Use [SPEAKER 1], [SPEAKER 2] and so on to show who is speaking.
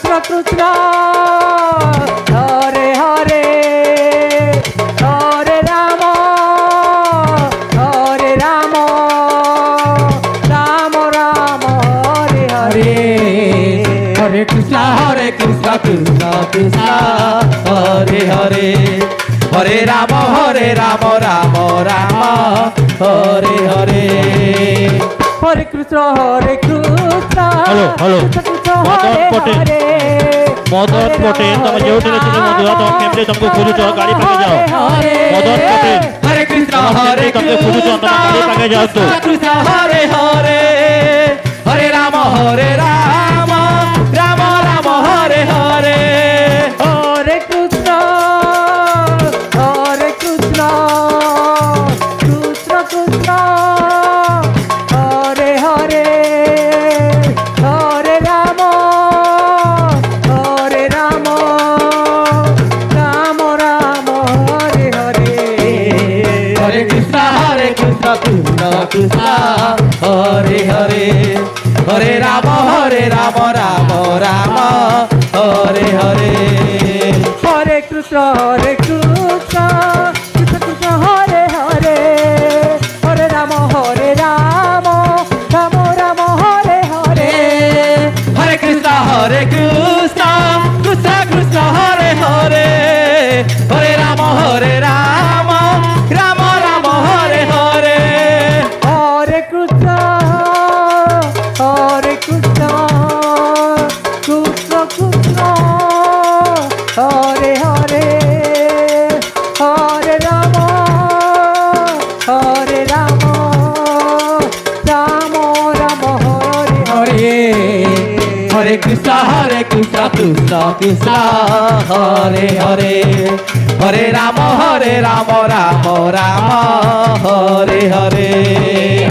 [SPEAKER 1] Krishna Krishna Hare Hare Hare Rama Hare Rama Rama Rama Hare Hare Hare Krishna Krishna Krishna Hare Hare Hare Rama Rama Rama Hare Hare Hare Krishna
[SPEAKER 2] Hello Madan Patel Madan Patel तुम जो दिन तुम मधुआ तुम family तुमको खोजो जाओ गाड़ी पकड़ जाओ Madan Patel
[SPEAKER 1] Hare Krishna
[SPEAKER 2] तुमको खोजो जाओ तुम गाड़ी पकड़ जाओ तो
[SPEAKER 1] Krishna Hare Hare Hare Rama Rama Rama Rama Hare Hare Hare Krishna Krishna Krishna Hare Hare Hare Rama Rama Rama Rama Hare Hare Hare Krishna Krishna Krishna Hare Hare Hare Rama Rama Rama Hare Hare Hare Krishna Krishna Krishna Hare Hare Hare Rama Rama Rama Hare Hare Hare Krishna Krishna Krishna Hare Hare Hare Rama Rama Rama Hare Hare Hare Krishna Krishna Krishna Hare Hare Hare Rama Rama Rama Hare Hare Hare Krishna Krishna Krishna Hare Hare Hare Rama Rama Rama Hare Hare